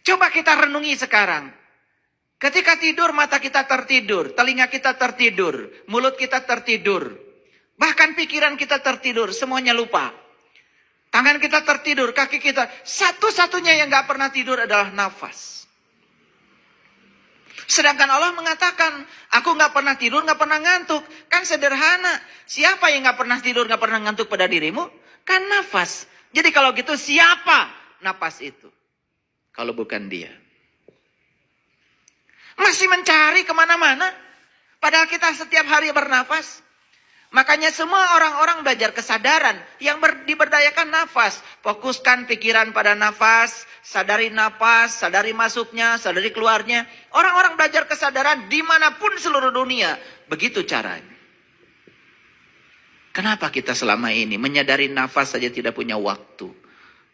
Coba kita renungi sekarang. Ketika tidur, mata kita tertidur, telinga kita tertidur, mulut kita tertidur. Bahkan pikiran kita tertidur, semuanya lupa. Tangan kita tertidur, kaki kita. Satu-satunya yang gak pernah tidur adalah nafas. Sedangkan Allah mengatakan, aku gak pernah tidur, gak pernah ngantuk. Kan sederhana. Siapa yang gak pernah tidur, gak pernah ngantuk pada dirimu? Kan nafas. Jadi kalau gitu siapa nafas itu? Kalau bukan dia. Masih mencari kemana-mana. Padahal kita setiap hari bernafas. Makanya semua orang-orang belajar kesadaran yang diberdayakan nafas. Fokuskan pikiran pada nafas, sadari nafas, sadari masuknya, sadari keluarnya. Orang-orang belajar kesadaran dimanapun seluruh dunia. Begitu caranya. Kenapa kita selama ini menyadari nafas saja tidak punya waktu?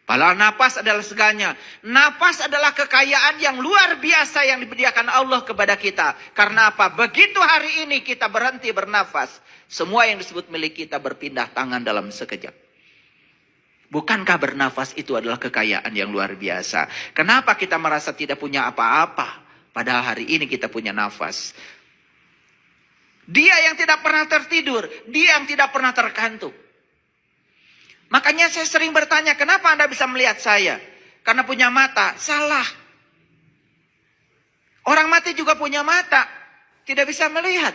Padahal nafas adalah segalanya. Nafas adalah kekayaan yang luar biasa yang diberikan Allah kepada kita. Karena apa? Begitu hari ini kita berhenti bernafas, semua yang disebut milik kita berpindah tangan dalam sekejap. Bukankah bernafas itu adalah kekayaan yang luar biasa? Kenapa kita merasa tidak punya apa-apa? Padahal hari ini kita punya nafas. Dia yang tidak pernah tertidur, dia yang tidak pernah terkantuk. Makanya saya sering bertanya, kenapa Anda bisa melihat saya? Karena punya mata. Salah. Orang mati juga punya mata. Tidak bisa melihat.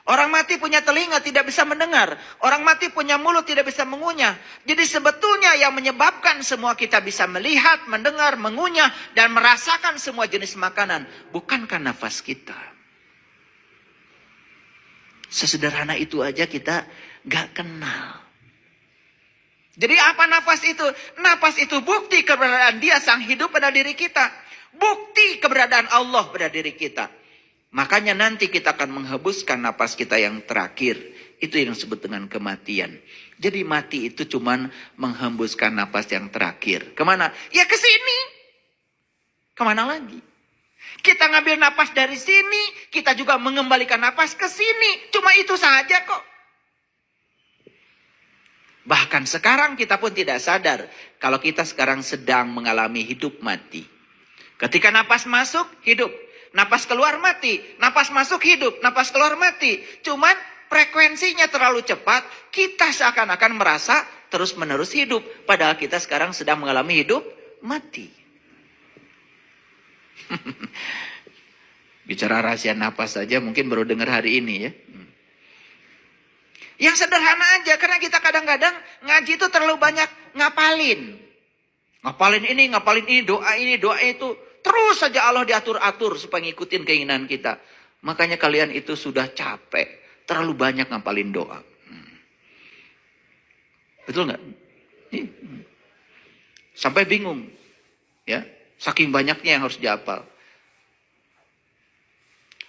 Orang mati punya telinga, tidak bisa mendengar. Orang mati punya mulut, tidak bisa mengunyah. Jadi sebetulnya yang menyebabkan semua kita bisa melihat, mendengar, mengunyah, dan merasakan semua jenis makanan. Bukankah nafas kita? Sesederhana itu aja kita gak kenal. Jadi apa nafas itu? Nafas itu bukti keberadaan dia sang hidup pada diri kita. Bukti keberadaan Allah pada diri kita. Makanya nanti kita akan menghembuskan nafas kita yang terakhir. Itu yang disebut dengan kematian. Jadi mati itu cuman menghembuskan nafas yang terakhir. Kemana? Ya ke sini. Kemana lagi? Kita ngambil nafas dari sini. Kita juga mengembalikan nafas ke sini. Cuma itu saja kok. Bahkan sekarang kita pun tidak sadar kalau kita sekarang sedang mengalami hidup mati. Ketika napas masuk, hidup. Napas keluar mati. Napas masuk, hidup. Napas keluar mati. Cuman frekuensinya terlalu cepat, kita seakan-akan merasa terus-menerus hidup. Padahal kita sekarang sedang mengalami hidup mati. Bicara rahasia napas saja mungkin baru dengar hari ini ya. Yang sederhana aja, karena kita kadang-kadang ngaji itu terlalu banyak ngapalin. Ngapalin ini, doa itu. Terus saja Allah diatur-atur supaya ngikutin keinginan kita. Makanya kalian itu sudah capek. Terlalu banyak ngapalin doa. Betul nggak? Sampai bingung. Ya, saking banyaknya yang harus dihafal.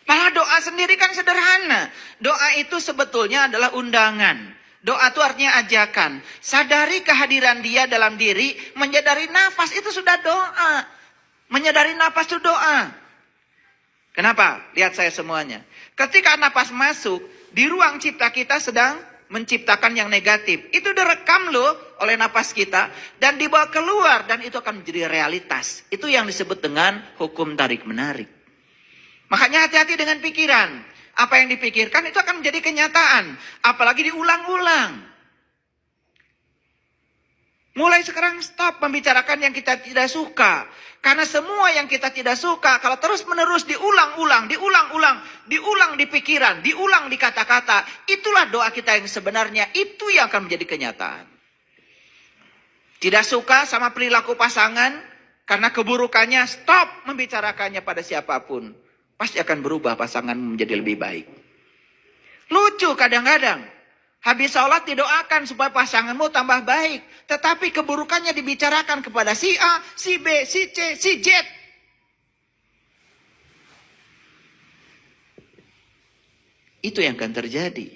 Padahal doa sendiri kan sederhana. Doa itu sebetulnya adalah undangan. Doa itu artinya ajakan. Sadari kehadiran dia dalam diri. Menyadari nafas itu sudah doa. Menyadari nafas itu doa. Kenapa? Lihat saya semuanya. Ketika nafas masuk, di ruang cipta kita sedang menciptakan yang negatif. Itu direkam loh oleh nafas kita. Dan dibawa keluar. Dan itu akan menjadi realitas. Itu yang disebut dengan hukum tarik-menarik. Makanya hati-hati dengan pikiran. Apa yang dipikirkan itu akan menjadi kenyataan. Apalagi diulang-ulang. Mulai sekarang stop membicarakan yang kita tidak suka. Karena semua yang kita tidak suka, kalau terus-menerus diulang-ulang, diulang di pikiran, diulang di kata-kata, itulah doa kita yang sebenarnya, itu yang akan menjadi kenyataan. Tidak suka sama perilaku pasangan, karena keburukannya, stop membicarakannya pada siapapun. Pasti akan berubah pasangan menjadi lebih baik. Lucu kadang-kadang. Habis sholat didoakan supaya pasanganmu tambah baik. Tetapi keburukannya dibicarakan kepada si A, si B, si C, si Z. Itu yang akan terjadi.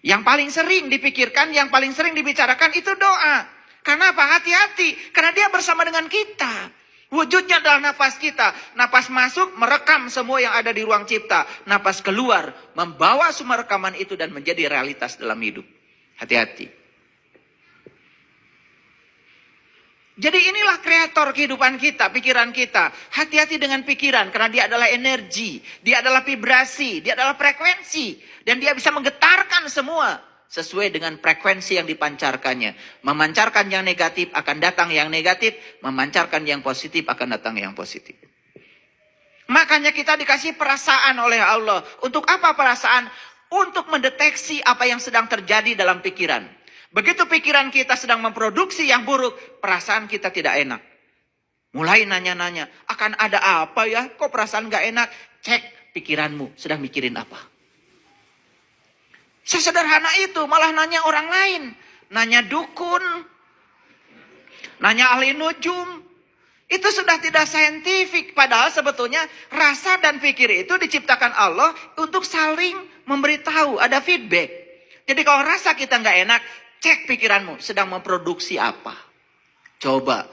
Yang paling sering dipikirkan, yang paling sering dibicarakan itu doa. Karena apa? Hati-hati. Karena dia bersama dengan kita. Wujudnya adalah nafas kita. Nafas masuk merekam semua yang ada di ruang cipta. Nafas keluar membawa semua rekaman itu dan menjadi realitas dalam hidup. Hati-hati. Jadi inilah kreator kehidupan kita, pikiran kita. Hati-hati dengan pikiran, karena dia adalah energi, dia adalah vibrasi, dia adalah frekuensi. Dan dia bisa menggetarkan semua sesuai dengan frekuensi yang dipancarkannya. Memancarkan yang negatif akan datang yang negatif, memancarkan yang positif akan datang yang positif. Makanya kita dikasih perasaan oleh Allah. Untuk apa perasaan? Untuk mendeteksi apa yang sedang terjadi dalam pikiran. Begitu pikiran kita sedang memproduksi yang buruk, perasaan kita tidak enak. Mulai nanya-nanya, akan ada apa ya? Kok perasaan gak enak? Cek pikiranmu, sedang mikirin apa. Sesederhana itu, malah nanya orang lain. Nanya dukun, nanya ahli nujum. Itu sudah tidak saintifik. Padahal sebetulnya rasa dan pikir itu diciptakan Allah untuk saling memberitahu, ada feedback. Jadi kalau rasa kita gak enak, cek pikiranmu sedang memproduksi apa. Coba.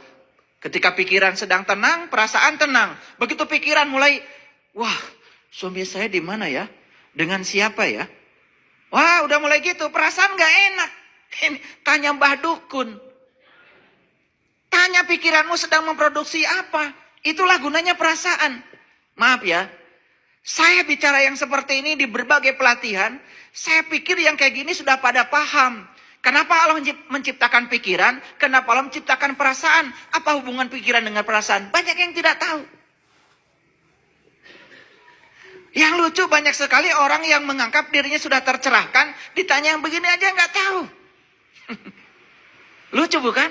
Ketika pikiran sedang tenang, perasaan tenang. Begitu pikiran mulai, wah, suami saya di mana ya? Dengan siapa ya? Wah, udah mulai gitu, perasaan gak enak. Tanya Mbah Dukun. Tanya pikiranmu sedang memproduksi apa. Itulah gunanya perasaan. Maaf ya, saya bicara yang seperti ini di berbagai pelatihan, saya pikir yang kayak gini sudah pada paham. Kenapa Allah menciptakan pikiran? Kenapa Allah menciptakan perasaan? Apa hubungan pikiran dengan perasaan? Banyak yang tidak tahu. Yang lucu banyak sekali orang yang menganggap dirinya sudah tercerahkan, ditanya yang begini aja nggak tahu. Lucu bukan?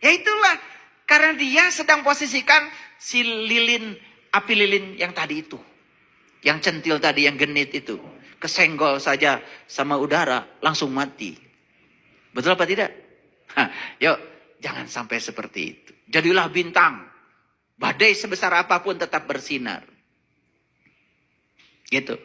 Ya itulah. Karena dia sedang posisikan si lilin, api lilin yang tadi itu. Yang centil tadi, yang genit itu. Kesenggol saja sama udara, langsung mati. Betul apa tidak? Yuk, jangan sampai seperti itu. Jadilah bintang. Badai sebesar apapun tetap bersinar. Gitu.